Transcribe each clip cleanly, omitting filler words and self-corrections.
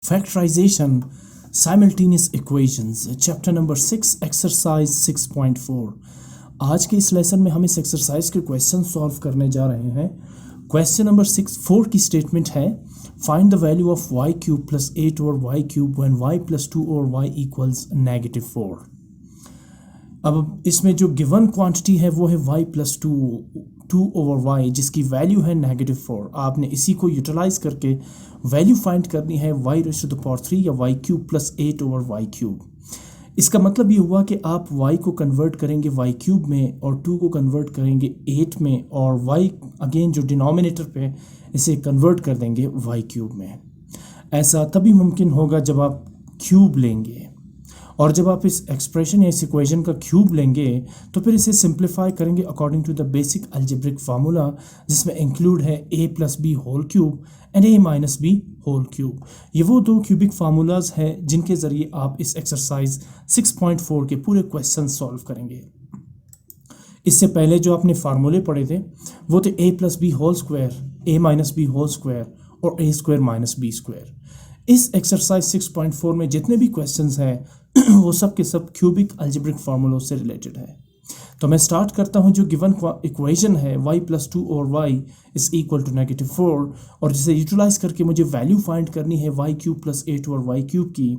Factorization, simultaneous equations, chapter number 6, exercise 6.4। आज के इस लेसन में हम इस एक्सरसाइज के क्वेश्चन सॉल्व करने जा रहे हैं। क्वेश्चन नंबर 6.4 की स्टेटमेंट है, find the value of y cube plus 8 over y cube when y plus 2 over y equals -4। अब इसमें जो गिवन क्वांटिटी है वो है y प्लस 2 ओवर y, जिसकी वैल्यू है -4। आपने इसी को यूटिलाइज करके वैल्यू फाइंड करनी है y raise to the power 3 या y cube plus 8 over y cube. इसका मतलब ये हुआ कि आप y को कन्वर्ट करेंगे y क्यूब में और 2 को कन्वर्ट करेंगे 8 में, और y अगेन जो डिनोमिनेटर पे इसे कन्वर्ट कर देंगे y क्यूब में। ऐसा तभी मुमकिन होगा जब आप क्यूब लेंगे, और जब आप इस एक्सप्रेशन या इस इक्वेशन का क्यूब लेंगे तो फिर इसे सिंप्लीफाई करेंगे according to the basic algebraic formula, जिसमें इंक्लूड है a plus B whole cube and a minus B whole cube. ये वो दो क्यूबिक फार्मूलाज हैं जिनके ज़रिए आप इस एक्सरसाइज 6.4 के पूरे क्वेश्चन सॉल्व करेंगे। इससे पहले जो आपने फार्मूले पढ़े थे वो थे a plus B whole square, a minus B whole square और a square minus B square. इस एक्सरसाइज 6.4 में जितने भी क्वेश्चंस हैं वो सब के सब क्यूबिक अलजेब्रिक फार्मूलों से रिलेटेड है। तो मैं स्टार्ट करता हूं। जो गिवन इक्वेशन है y प्लस 2 और y इज इक्वल टू -4, और जिसे यूटिलाइज करके मुझे वैल्यू फाइंड करनी है y क्यूब प्लस 8 और y क्यूब की।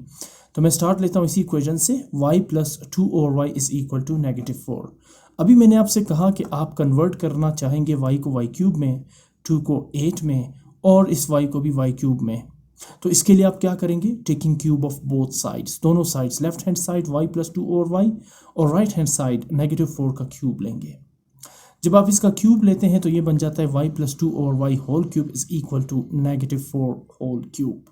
तो मैं स्टार्ट लेता हूं इसी इक्वेशन से, y प्लस 2 और y इज इक्वल टू -4। अभी मैंने आपसे कहा कि आप कन्वर्ट करना चाहेंगे y को y क्यूब में, 2 को 8 में और इस y को भी y क्यूब में। तो इसके लिए आप क्या करेंगे, taking cube of both sides, दोनों sides, left hand side y plus 2 और y और राइट हैंड साइड -4 का क्यूब लेंगे। जब आप इसका क्यूब लेते हैं तो ये बन जाता है y प्लस 2 और y whole cube is equal to -4 whole cube.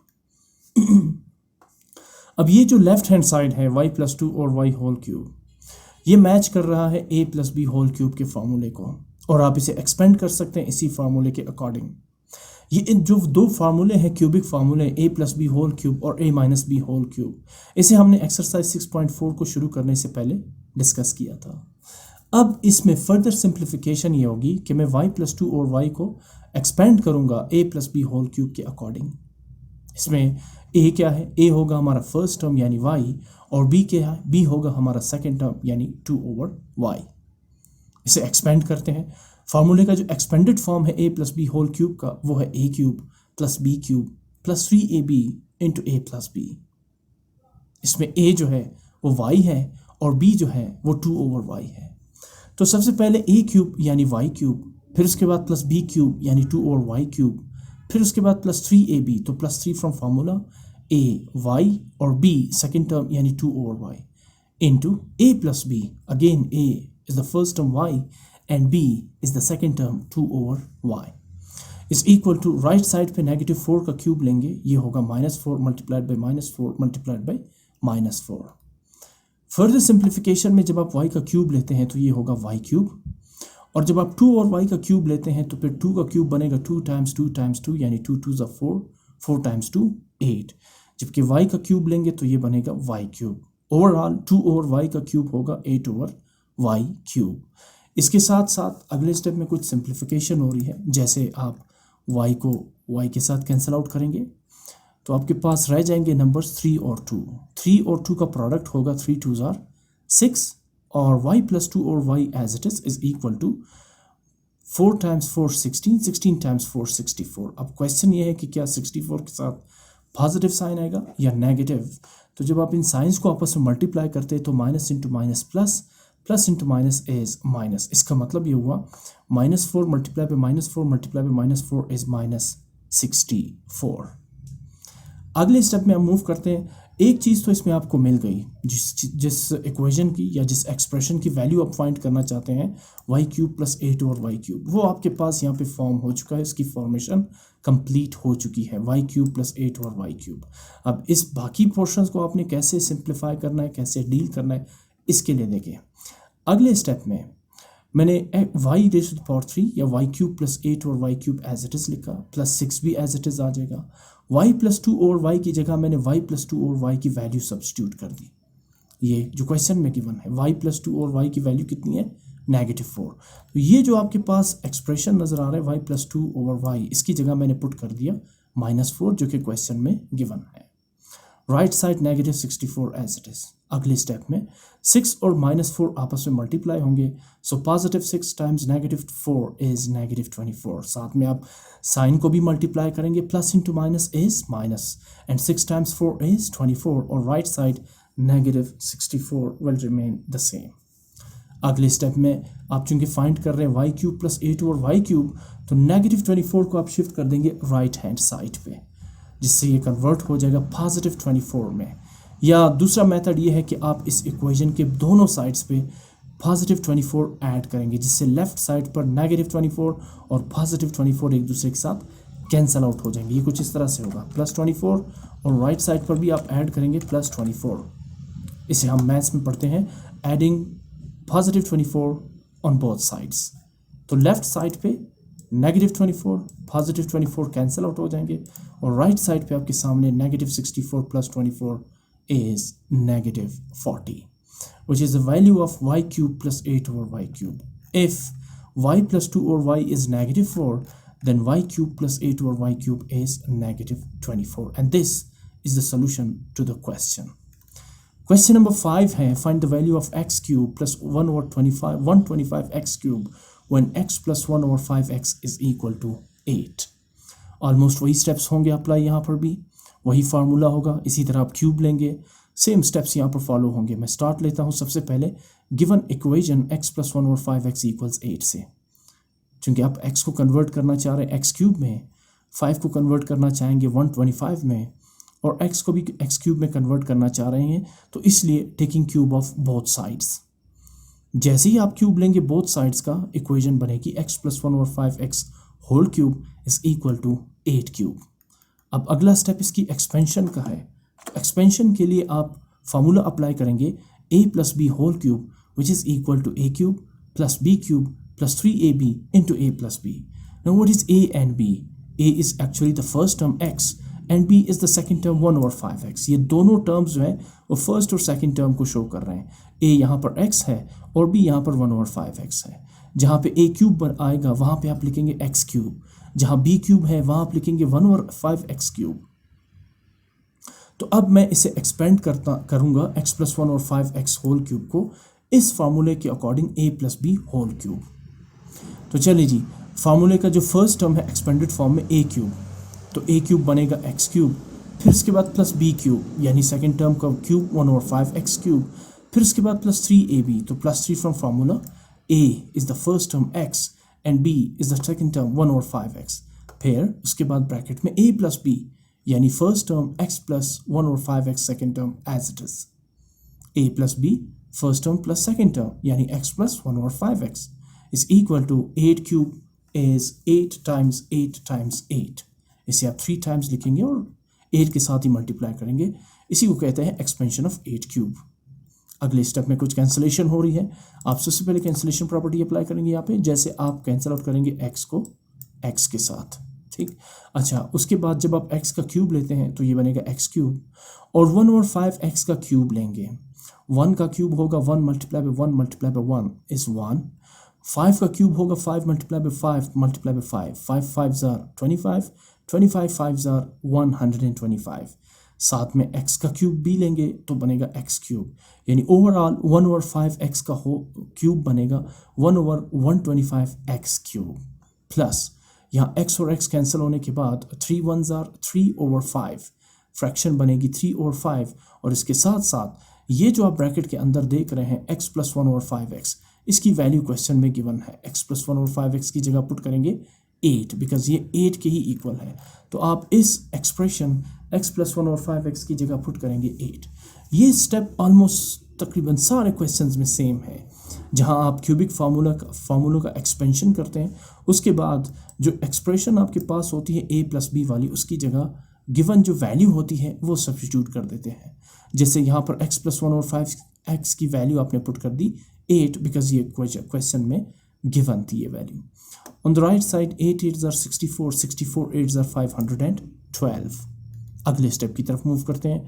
अब ये जो लेफ्ट हैंड साइड है y प्लस 2 और y होल क्यूब, ये मैच कर रहा है a plus B whole cube के फार्मूले को, और आप इसे एक्सपेंड कर सकते हैं इसी फार्मूले के अकॉर्डिंग। ये जो दो फार्मूले हैं क्यूबिक फार्मूले, a plus B whole cube और a minus B whole cube, इसे हमने एक्सरसाइज 6.4 को शुरू करने से पहले डिस्कस किया था। अब इसमें फर्दर सिंप्लीफिकेशन ये होगी कि मैं y प्लस 2 और y को एक्सपेंड करूंगा a plus B whole cube के अकॉर्डिंग। इसमें a क्या है, a होगा हमारा फर्स्ट टर्म यानी y, और b क्या है, b होगा हमारा सेकेंड टर्म यानी 2 ओवर y। इसे एक्सपेंड करते हैं। फार्मूले का जो एक्सपेंडेड फॉर्म है a plus B whole cube का, वो है a cube plus b cube plus 3ab into a plus b। इसमें a जो है वो y है और b जो है वो 2 ओवर y है। तो सबसे पहले a क्यूब यानी y क्यूब, फिर उसके बाद प्लस b क्यूब यानी 2 ओवर y क्यूब, फिर उसके बाद प्लस 3ab, तो plus 3 from formula a y और b सेकेंड टर्म यानी 2 over y into a plus b, again a is the first term y and b is the second term 2 over y is equal to right side पे -4 का cube लेंगे, ये होगा -4 multiplied by -4 multiplied by -4। Further simplification में जब आप y का cube लेते हैं तो ये होगा y क्यूब, और जब आप 2 और y का क्यूब लेते हैं तो फिर 2 का क्यूब बनेगा 2 टाइम्स 2 टाइम्स 2 यानी 2 2 ज़ा 4, 4 टाइम्स 2 8। जबकि y का क्यूब लेंगे तो ये बनेगा y cube. Overall 2 over y का क्यूब होगा 8 ओवर y क्यूब। इसके साथ साथ अगले स्टेप में कुछ सिंप्लीफिकेशन हो रही है, जैसे आप y को y के साथ कैंसिल आउट करेंगे तो आपके पास रह जाएंगे नंबर्स 3 और 2। 3 और 2 का प्रोडक्ट होगा 3 2 ज़ार 6, और y प्लस 2 और y as it is equal to 4 times 4 16, 16 times 4 64। अब क्वेश्चन ये है कि क्या 64 के साथ पॉजिटिव साइन आएगा या नेगेटिव। तो जब आप इन साइंस को आपस में मल्टीप्लाई करते हैं तो minus into minus plus, plus into minus is minus. इसका मतलब ये हुआ -4 multiply by -4 multiply by -4 is -64। अगले स्टेप में हम मूव करते हैं। एक चीज़ तो इसमें आपको मिल गई, जिस इक्वेशन की या जिस एक्सप्रेशन की वैल्यू आप फाइंड करना चाहते हैं y क्यूब प्लस 8 और y क्यूब, वो आपके पास यहाँ पे फॉर्म हो चुका है, इसकी फॉर्मेशन कंप्लीट हो चुकी है, y क्यूब प्लस 8 और y क्यूब। अब इस बाकी पोर्शंस को आपने कैसे सिंप्लीफाई करना है, कैसे डील करना है, इसके लिए देखिए अगले स्टेप में मैंने y raise to the power 3 या y क्यूब प्लस 8 और y cube as it is लिखा, प्लस 6 भी एज इट इज़ आ जाएगा। y प्लस 2 और y की जगह मैंने y प्लस 2 और y की वैल्यू सब्स्टिट्यूट कर दी। ये जो क्वेश्चन में गिवन है y प्लस 2 और y की वैल्यू कितनी है, -4। तो ये जो आपके पास एक्सप्रेशन नज़र आ रहा है y प्लस 2 ओवर y, इसकी जगह मैंने पुट कर दिया -4 जो कि क्वेश्चन में गिवन है। Right side negative 64 as it is. अगले स्टेप में 6 और -4 आपस में मल्टीप्लाई होंगे, so positive 6 times negative 4 is negative 24। साथ में आप साइन को भी मल्टीप्लाई करेंगे, plus into minus is minus, and 6 times 4 is 24, और right side negative 64 will remain the same. अगले स्टेप में आप चूंकि फाइंड कर रहे हैं y cube plus 8 over Y cube, तो नेगेटिव 24 को आप शिफ्ट कर देंगे राइट हैंड साइड पे, जिससे ये कन्वर्ट हो जाएगा पॉजिटिव 24 में। या दूसरा मेथड ये है कि आप इस इक्वेशन के दोनों साइड्स पे पॉजिटिव 24 ऐड करेंगे, जिससे लेफ्ट साइड पर नेगेटिव 24 और पॉजिटिव 24 एक दूसरे के साथ कैंसल आउट हो जाएंगे। ये कुछ इस तरह से होगा, प्लस 24, और राइट साइड पर भी आप ऐड करेंगे प्लस 24। इसे हम मैथ्स में पढ़ते हैं adding positive 24 on both sides. तो लेफ्ट साइड पे नेगेटिव 24 पॉजिटिव 24 कैंसिल आउट हो जाएंगे, और राइट साइड पे आपके सामने negative 64 plus 24 is negative 40, which is the value of y cube plus 8 over y cube. If y plus 2 over y is negative 4, then y cube plus 8 over y cube is negative 24, and this is the solution to the question. Question number 5 है, find the value of x cube plus 1 over 125 x cube when x plus 1 over 5x is equal to 8. Almost वही steps होंगे apply यहाँ पर भी, वही formula होगा। इसी तरह आप क्यूब लेंगे, सेम स्टेप्स यहाँ पर फॉलो होंगे। मैं स्टार्ट लेता हूँ सबसे पहले गिवन इक्वेशन x प्लस 1 और 5x इक्वल्स 8 से। चूँकि आप x को कन्वर्ट करना चाह रहे हैं x क्यूब में, 5 को कन्वर्ट करना चाहेंगे 125 में, और x को भी x क्यूब में कन्वर्ट करना चाह रहे हैं, तो इसलिए taking cube of both sides. जैसे ही आप क्यूब लेंगे बोथ साइड्स का, इक्वेशन बनेगी x प्लस 1 और 5x whole cube is equal to 8 cube. अब अगला स्टेप इसकी एक्सपेंशन का है। तो एक्सपेंशन के लिए आप फार्मूला अप्लाई करेंगे a plus B whole cube which is equal to a cube plus b cube plus 3ab into a plus b। Now what is a and b? a is actually the first term x and b is the second term 1 over 5x। ये दोनों terms जो है वो first और second term को show कर रहे हैं। a यहाँ पर x है और b यहाँ पर 1 ओवर 5x है। जहाँ पे a क्यूब पर आएगा वहाँ पे आप लिखेंगे x क्यूब, जहाँ b क्यूब है वहाँ आप लिखेंगे 1 ओवर 5x क्यूब। तो अब मैं इसे एक्सपेंड करूँगा x प्लस 1 और 5x होल क्यूब को इस फार्मूले के according a plus B whole cube. तो चलिए जी, फार्मूले का जो फर्स्ट टर्म है एक्सपेंडेड फॉर्म में a क्यूब, तो a क्यूब बनेगा x क्यूब, फिर उसके बाद प्लस b क्यूब यानी सेकेंड टर्म का क्यूब 1 ओवर 5x क्यूब, फिर उसके बाद प्लस 3ab, तो plus 3 from formula a is the first term x and b is the second term 1 over 5x। फिर उसके बाद ब्रैकेट में a प्लस b यानी first term x plus 1 over 5x second term as it is, a plus b first term plus second term यानी x plus 1 over 5x is equal to 8 cube is 8 times 8। इसे आप 3 times लिखेंगे और 8 के साथ ही multiply करेंगे। इसी को कहते हैं एक्सपेंशन ऑफ 8 क्यूब। अगले स्टेप में कुछ कैंसिलेशन हो रही है। आप सबसे पहले कैंसिलेशन प्रॉपर्टी अप्लाई करेंगे यहाँ पे, जैसे आप कैंसिल आउट करेंगे x को x के साथ, ठीक। अच्छा, उसके बाद जब आप x का क्यूब लेते हैं तो ये बनेगा x क्यूब, और 1 ओवर 5x का क्यूब लेंगे। 1 का क्यूब होगा 1 multiply by 1 multiply by 1 is 1। 5 का क्यूब होगा 5 multiply by 5 multiply by 5, 5 5 jar 25, 25 5 jar 125। साथ में x का क्यूब भी लेंगे तो बनेगा x क्यूब, यानी ओवरऑल 1 ओवर 5x का क्यूब बनेगा 1 ओवर 125x क्यूब, प्लस यहाँ x और x कैंसिल होने के बाद 3 1 जार 3 ओवर 5, फ्रैक्शन बनेगी 3 ओवर 5, और इसके साथ साथ ये जो आप ब्रैकेट के अंदर देख रहे हैं x प्लस 1 ओवर 5x, इसकी वैल्यू क्वेश्चन में गिवन है। x प्लस 1 ओवर 5x की जगह पुट करेंगे 8, बिकॉज ये 8 के ही इक्वल है। तो आप इस एक्सप्रेशन x प्लस 1 और 5x की जगह पुट करेंगे 8। ये स्टेप ऑलमोस्ट तकरीबन सारे क्वेश्चंस में सेम है, जहां आप क्यूबिक फार्मूलों का एक्सपेंशन करते हैं, उसके बाद जो एक्सप्रेशन आपके पास होती है a प्लस बी वाली, उसकी जगह गिवन जो वैल्यू होती है वो सब्स्टिट्यूट कर देते हैं। जैसे यहाँ पर x प्लस 1 और 5x की वैल्यू आपने पुट कर दी 8, बिकॉज ये क्वेश्चन में गिवन थी ये value. On the right side 8 8 are 64, 64 8 are 512। अगले स्टेप की तरफ मूव करते हैं।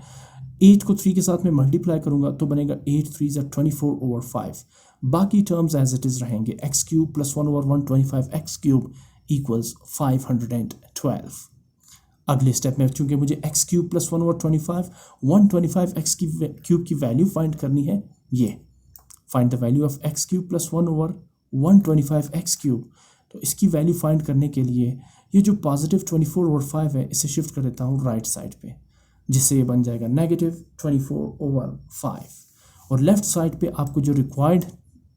8 को 3 के साथ में मल्टीप्लाई करूंगा तो बनेगा 8 3 are 24 ओवर 5। बाकी टर्म्स एज इट इज रहेंगे, x cube plus 1 over 125 x cube equals 512। अगले स्टेप में चूंकि मुझे एक्स क्यूब प्लस 1/25 125 एक्स की क्यूब की वैल्यू फाइंड करनी है, ये find the value of x cube plus 1/125 x cube. तो इसकी वैल्यू फाइंड करने के लिए ये जो पॉजिटिव 24/5 है इसे शिफ्ट कर देता हूँ राइट साइड पे, जिससे ये बन जाएगा नेगेटिव 24/5। और लेफ्ट साइड पे आपको जो रिक्वायर्ड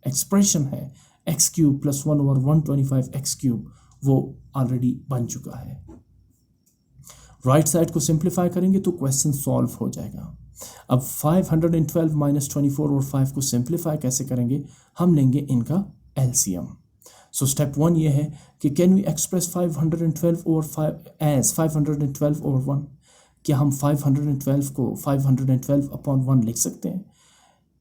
एक्सप्रेशन है x cube plus 1/125 x cube वो ऑलरेडी बन चुका है। राइट साइड को सिंप्लीफाई करेंगे तो क्वेश्चन सॉल्व हो जाएगा। अब 512 माइनस 24/5 को सिंप्लीफाई कैसे करेंगे, हम लेंगे इनका एलसीएम। सो स्टेप 1 ये है कि कैन वी एक्सप्रेस 512/5 एज 512/1। क्या हम 512 को 512/1 लिख सकते हैं?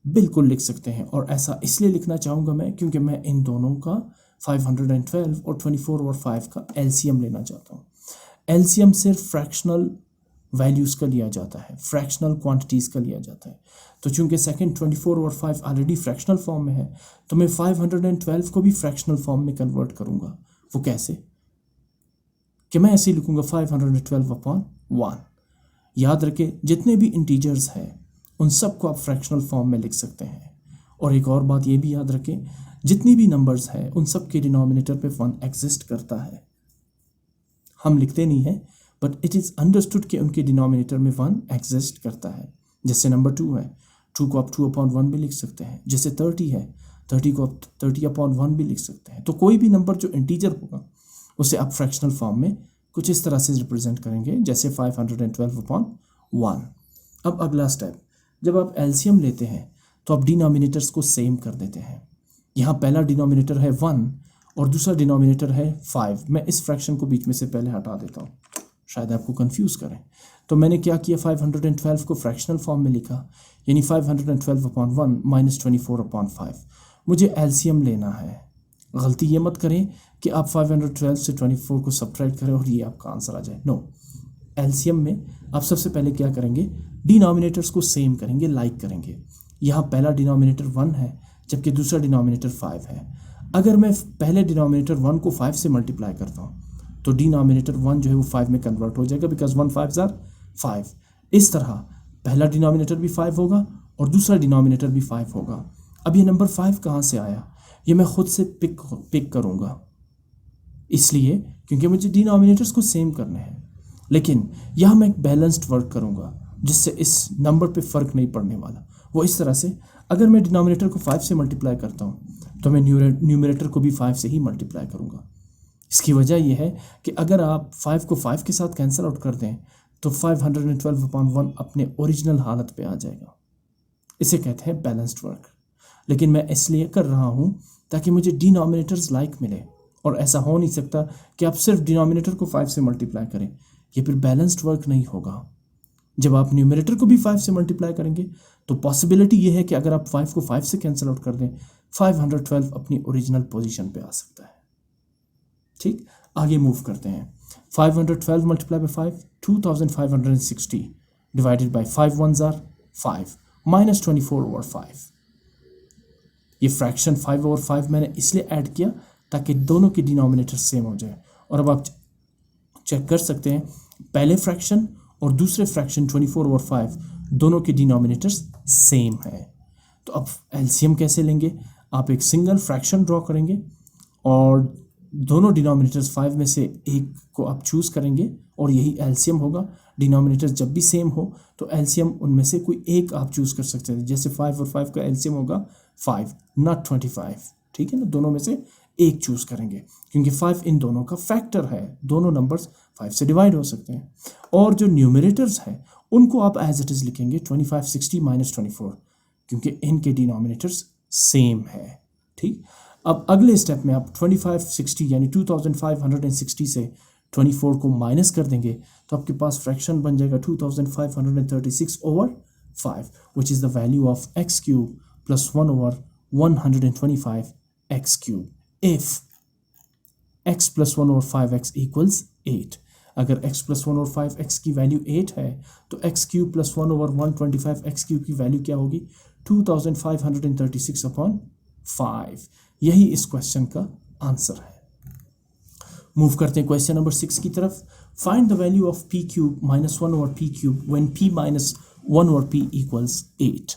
बिल्कुल लिख सकते हैं, और ऐसा इसलिए लिखना चाहूँगा मैं क्योंकि मैं इन दोनों का 512 और 24/5 का एलसीएम लेना चाहता हूँ। एलसीएम सिर्फ फ्रैक्शनल वैल्यूज़ का लिया जाता है, फ्रैक्शनल क्वांटिटीज़ का लिया जाता है। तो चूंकि सेकंड 24/5 ऑलरेडी फ्रैक्शनल फॉर्म में है, तो मैं 512 को भी फ्रैक्शनल फॉर्म में कन्वर्ट करूँगा। वो कैसे कि मैं ऐसे लिखूँगा 512/1। याद रखें जितने भी इंटीजर्स हैं उन सबको आप फ्रैक्शनल फॉर्म में लिख सकते हैं। और एक और बात ये भी याद रखें, जितनी भी नंबर्स हैं उन सब के डिनोमिनेटर पे 1 एग्जिस्ट करता है। हम लिखते नहीं हैं बट इट इज़ अंडरस्टूड कि उनके डिनोमिनेटर में 1 एग्जिस्ट करता है। जैसे नंबर 2 है, 2 को आप 2/1 भी लिख सकते हैं। जैसे 30 है, 30 को आप 30/1 भी लिख सकते हैं। तो कोई भी नंबर जो इंटीजर होगा उसे आप फ्रैक्शनल फॉर्म में कुछ इस तरह से रिप्रेजेंट करेंगे, जैसे 512/1। अब अगला स्टेप, जब आप एलसीएम लेते हैं तो आप डिनोमिनेटर्स को सेम कर देते हैं। यहाँ पहला डिनोमिनेटर है 1 और दूसरा डिनोमिनेटर है 5। मैं इस फ्रैक्शन को बीच में से पहले हटा देता हूँ, शायद आपको कंफ्यूज करें। तो मैंने क्या किया, 512 को फ्रैक्शनल फॉर्म में लिखा, यानी 512/1 माइनस 24/5। मुझे एलसीएम लेना है। गलती ये मत करें कि आप 512 से 24 को सब्ट्रैक्ट करें और ये आपका आंसर आ जाए। नो, एलसीएम में आप सबसे पहले क्या करेंगे, डिनोमिनेटर्स को सेम करेंगे, लाइक करेंगे। यहाँ पहला डिनोमिनेटर 1 है जबकि दूसरा डिनोमिनेटर 5 है। अगर मैं पहले डिनोमिनेटर 1 को 5 से मल्टीप्लाई करता हूँ तो डिनोमिनेटर 1 जो है वो 5 में कन्वर्ट हो जाएगा, बिकॉज 1 5s are 5। इस तरह पहला डिनोमिनेटर भी 5 होगा और दूसरा डिनोमिनेटर भी 5 होगा। अब ये नंबर 5 कहाँ से आया, ये मैं खुद से पिक करूँगा, इसलिए क्योंकि मुझे डिनोमिनेटर्स को सेम करने हैं। लेकिन यहाँ मैं एक बैलेंस्ड वर्क करूँगा जिससे इस नंबर पे फ़र्क नहीं पड़ने वाला। वो इस तरह से, अगर मैं डिनोमिनेटर को 5 से मल्टीप्लाई करता हूँ तो मैं न्यूमरेटर को भी 5 से ही मल्टीप्लाई करूँगा। इसकी वजह यह है कि अगर आप 5 को 5 के साथ कैंसिल आउट कर दें तो 512/1 अपने ओरिजिनल हालत पे आ जाएगा। इसे कहते हैं बैलेंस्ड वर्क। लेकिन मैं इसलिए कर रहा हूँ ताकि मुझे डिनोमिनेटर्स लाइक मिले, और ऐसा हो नहीं सकता कि आप सिर्फ डिनोमिनेटर को 5 से मल्टीप्लाई करें, ये फिर बैलेंस्ड वर्क नहीं होगा। जब आप न्यूमरेटर को भी 5 से मल्टीप्लाई करेंगे तो पॉसिबिलिटी ये है कि अगर आप 5 को 5 से कैंसिल आउट कर दें 512 अपनी ओरिजिनल पोजीशन पे आ सकता है। ठीक, आगे मूव करते हैं। 512 multiply by 5 2560 divided by 5 1s are 5 minus 24/5। ये फ्रैक्शन 5/5 मैंने इसलिए ऐड किया ताकि दोनों के डिनोमिनेटर सेम हो जाए। और अब आप चेक कर सकते हैं, पहले फ्रैक्शन और दूसरे फ्रैक्शन 24/5 दोनों के डिनोमिनेटर्स सेम है। तो अब एलसीएम कैसे लेंगे, आप एक सिंगल फ्रैक्शन ड्रॉ करेंगे और दोनों डिनोमिनेटर्स 5 में से एक को आप चूज़ करेंगे और यही एलसीएम होगा। डिनोमिनेटर्स जब भी सेम हो तो एलसीएम उनमें से कोई एक आप चूज़ कर सकते हैं। जैसे 5 और 5 का एलसीएम होगा 5 नॉट 25। ठीक है ना, दोनों में से एक चूज़ करेंगे क्योंकि 5 इन दोनों का फैक्टर है, दोनों नंबर्स 5 से डिवाइड हो सकते हैं। और जो न्यूमरेटर्स हैं उनको आप एज इट इज़ लिखेंगे 2560 माइनस 24, क्योंकि इनके डिनोमिनेटर्स सेम है। ठीक, अब अगले स्टेप में आप 2560 यानी 2560 से 24 को माइनस कर देंगे तो आपके पास फ्रैक्शन बन जाएगा 2536/5, which is the value of x cube plus 1/125 x cube if x plus 1/5x equals 8। अगर x plus 1/5x की वैल्यू 8 है तो x cube plus 1/125 x cube की वैल्यू क्या होगी, 2536/5। यही इस क्वेश्चन का आंसर है। मूव करते हैं क्वेश्चन नंबर 6 की तरफ। Find the value of p cube minus 1 over p cube when p minus 1 over p equals 8।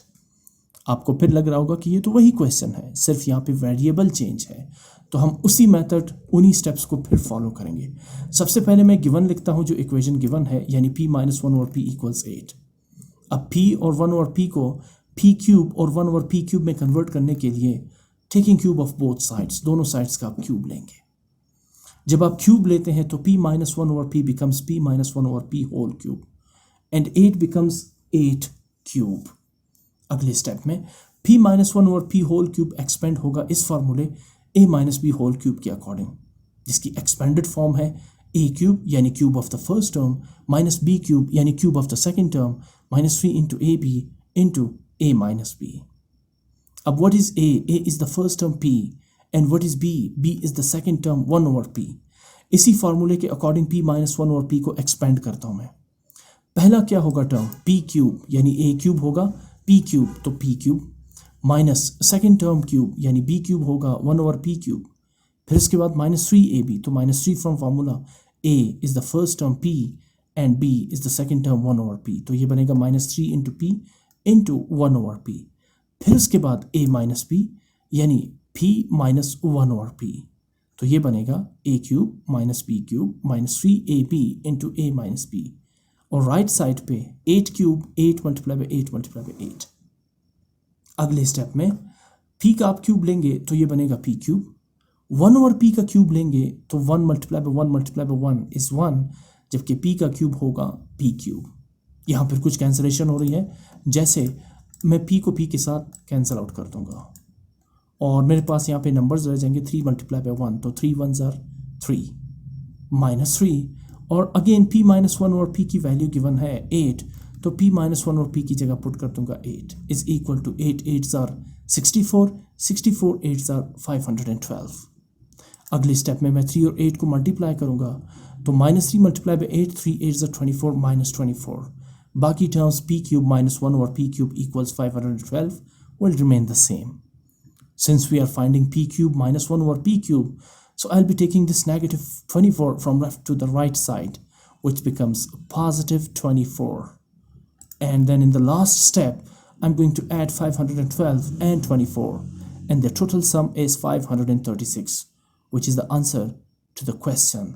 आपको फिर लग रहा होगा कि ये तो वही क्वेश्चन है, सिर्फ यहाँ पे वेरिएबल चेंज है। तो हम उसी मेथड उन्हीं स्टेप्स को फिर फॉलो करेंगे। सबसे पहले मैं गिवन लिखता हूँ जो इक्वेशन गिवन है, यानी p minus 1 over p equals 8। अब p और 1 ओवर p को p क्यूब और 1 ओवर p क्यूब में कन्वर्ट करने के लिए taking cube of both sides, दोनों साइड्स का आप क्यूब लेंगे। जब आप क्यूब लेते हैं तो p minus 1 over p becomes p minus 1 over p whole cube and 8 becomes 8 cube. अगले स्टेप में p minus 1 over p whole cube expand होगा इस फॉर्मूले a minus b whole cube के अकॉर्डिंग, जिसकी एक्सपेंडेड फॉर्म है a क्यूब यानी cube of the first term minus b cube यानी cube of the second term minus 3 into a b into a minus b। अब what is a? a is the first term p and what is b? b is the second term 1 over p। इसी फॉर्मूले के according p minus 1 over p को expand करता हूं मैं। पहला क्या होगा टर्म p क्यूब यानी a क्यूब होगा, p क्यूब तो p cube minus second term cube यानी b क्यूब होगा 1 ओवर p क्यूब। फिर इसके बाद माइनस 3ab तो minus 3 from formula a is the first term p and b is the second term 1 over p, तो ये बनेगा minus 3 into p into 1 over p। फिर उसके बाद a माइनस b यानी p माइनस 1 ओवर p, तो ये बनेगा a cube minus b cube minus 3ab into a minus b। और राइट साइड पे 8 cube 8 multiply by 8 multiply by 8। अगले स्टेप में p का आप क्यूब लेंगे तो ये बनेगा p क्यूब, 1 ओवर p का क्यूब लेंगे तो 1 multiply by 1 multiply by 1 is 1, जबकि p का क्यूब होगा p क्यूब। यहाँ पर कुछ कैंसलेशन हो रही है, जैसे मैं p को p के साथ कैंसिल आउट कर दूंगा और मेरे पास यहाँ पे नंबर्स रह जाएंगे 3 मल्टीप्लाई बाई 1 तो 3 1 ज़ार 3 माइनस 3 और अगेन p माइनस 1 और p की वैल्यू गिवन है 8, तो p माइनस 1 और p की जगह पुट कर दूंगा 8 इज इक्वल टू 8 8 ज़ार 64 64 8 ज़ार 512। अगले स्टेप में मैं 3 और 8 को मल्टीप्लाई करूंगा तो माइनस 3 मल्टीप्लाई बाई 8 3 8 ज़ार 24 माइनस 24। बाकी terms p cube minus 1 over p cube equals 512 will remain the same. Since we are finding p cube minus 1 over p cube, so I'll be taking this negative 24 from left to the right side, which becomes positive 24. And then in the last step, I'm going to add 512 and 24, and the total sum is 536, which is the answer to the question.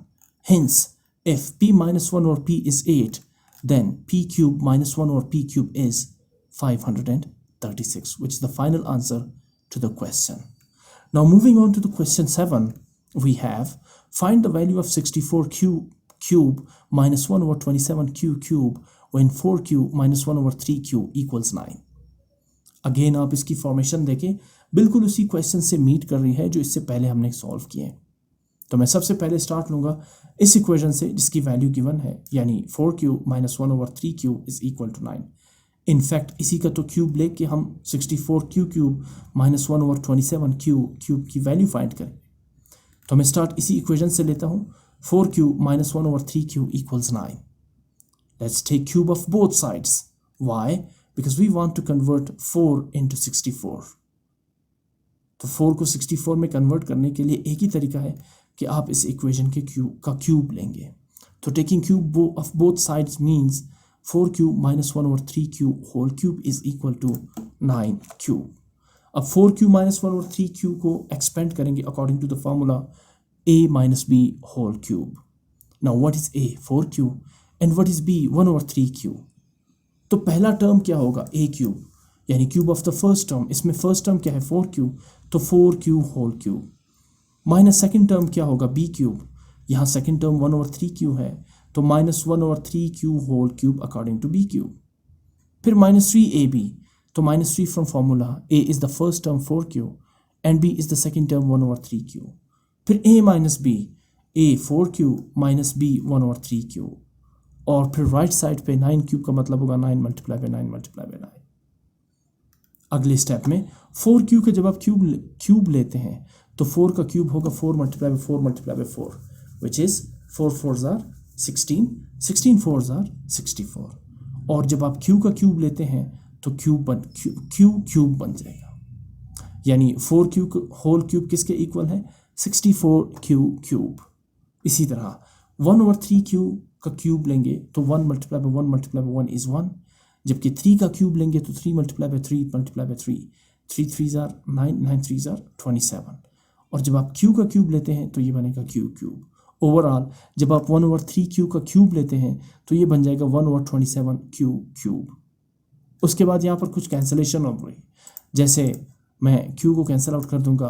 Hence, if p minus 1 over p is 8, then p cube minus 1 over p cube is 536, which is the final answer to the question. Now moving on to the question 7, we have find the value of 64 cube minus 1 over 27 cube when 4q minus 1 over 3q equals 9. Again आप इसकी formation देखें, बिल्कुल उसी question से meet कर रही है जो इससे पहले हमने सॉल्व किए। तो मैं सबसे पहले स्टार्ट लूँगा इस इक्वेशन से जिसकी वैल्यू गिवन है, यानी 4q minus 1 over 3q is equal to 9। In fact इसी का तो क्यूब लेके हम 64q cube minus 1 over 27q cube की वैल्यू फाइंड करें। तो मैं स्टार्ट इसी इक्वेशन से लेता हूँ, 4q minus 1 over 3q equals 9। Let's take cube of both sides. Why? Because we want to convert 4 into 64। तो 4 को 64 में कन्वर्ट करने के लिए एक ही तरीका है कि आप इस इक्वेशन के क्यूब लेंगे। तो taking cube of both sides means 4q minus 1 over 3q whole cube is equal to 9q. अब 4q minus 1 over 3q को expand करेंगे according to the formula a minus b whole cube. Now what is a? 4q and what is b? 1 over 3q. तो पहला term क्या होगा? a cube यानी cube of the first term, इसमें first term क्या है 4q, तो 4q whole cube minus second term क्या होगा b क्यूब, यहाँ सेकेंड टर्म 1 over 3q है तो minus 1 over 3q whole cube according to B cube. फिर माइनस 3ab तो minus 3 from formula a is the first term 4q and b is the second term 1 over 3q। फिर a minus b, a 4q minus b 1 over 3q, और फिर right side पे 9 cube का मतलब होगा 9 multiply by 9 multiply by 9। अगले step में 4q का जब आप क्यूब लेते हैं तो 4 का क्यूब होगा 4 multiply by 4 multiply by 4, which is 4 4 ज़ार 16 16 4 ज़ार 64। और जब आप q का क्यूब लेते हैं तो क्यूब बन जाएगा, यानी 4q होल क्यूब किसके इक्वल है? 64q cube. इसी तरह 1 over 3q का क्यूब लेंगे तो 1 multiply by 1 multiply by 1 is 1, जबकि 3 का क्यूब लेंगे तो 3 multiply by 3 multiply by 3, 3 3 are 9, 9 3 are 27, और जब आप क्यू का क्यूब लेते हैं तो ये बनेगा क्यू क्यूब। ओवरऑल जब आप 1/3 क्यू का क्यूब लेते हैं तो ये बन जाएगा 1/27 क्यू क्यूब। उसके बाद यहाँ पर कुछ कैंसलेशन हो गई, जैसे मैं क्यू को कैंसिल आउट कर दूंगा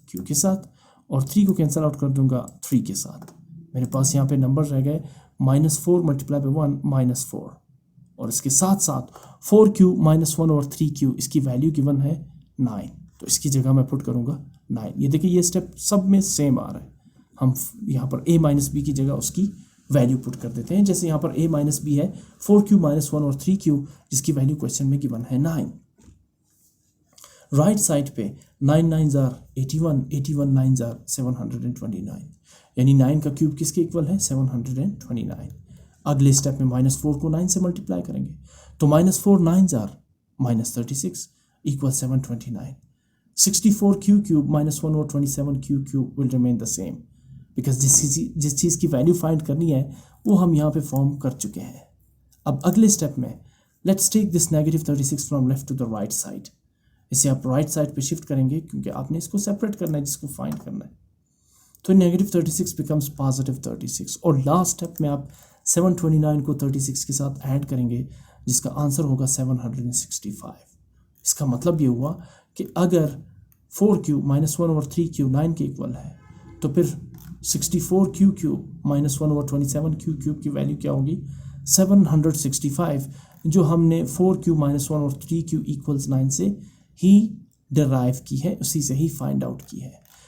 क्यू के साथ और 3 को कैंसिल आउट कर दूंगा 3 के साथ। मेरे पास यहाँ पे नंबर रह गए -4 मल्टीप्लाई बाय 1 -4, और इसके साथ साथ 4 क्यू -1/3 क्यू, इसकी वैल्यू गिवन है 9, तो इसकी जगह मैं पुट करूँगा 9। ये देखिए ये स्टेप सब में सेम आ रहा है, हम यहाँ पर a माइनस बी की जगह उसकी वैल्यू पुट कर देते हैं। जैसे यहाँ पर a माइनस बी है 4q -1 और 3q, जिसकी वैल्यू क्वेश्चन में गिवन है 9। राइट साइड पे 9 9s आर 81, 81 9s आर 729, यानी 9 का क्यूब किसके इक्वल है 729। अगले स्टेप में -4 को 9 से मल्टीप्लाई करेंगे तो -4 9s are -36 equal 729। 64 q cube -1/27 q cube will remain the same, because जिस चीज़ की वैल्यू फाइंड करनी है वो हम यहाँ पे फॉर्म कर चुके हैं। अब अगले स्टेप में let's take this -36 from left to the right side. इसे आप राइट साइड पे शिफ्ट करेंगे क्योंकि आपने इसको सेपरेट करना है जिसको फाइंड करना है, तो -36 बिकम्स +36, और लास्ट स्टेप में आप 729 को 36 के साथ ऐड करेंगे जिसका आंसर होगा 765। इसका मतलब ये हुआ कि अगर 4q -1/3q 9 के इक्वल है तो फिर 64q क्यूब -1/27 क्यू क्यूब की वैल्यू क्या होगी 765, जो हमने 4q -1/3q इक्वल्स 9 से ही डिराइव की है, उसी से ही फाइंड आउट की है।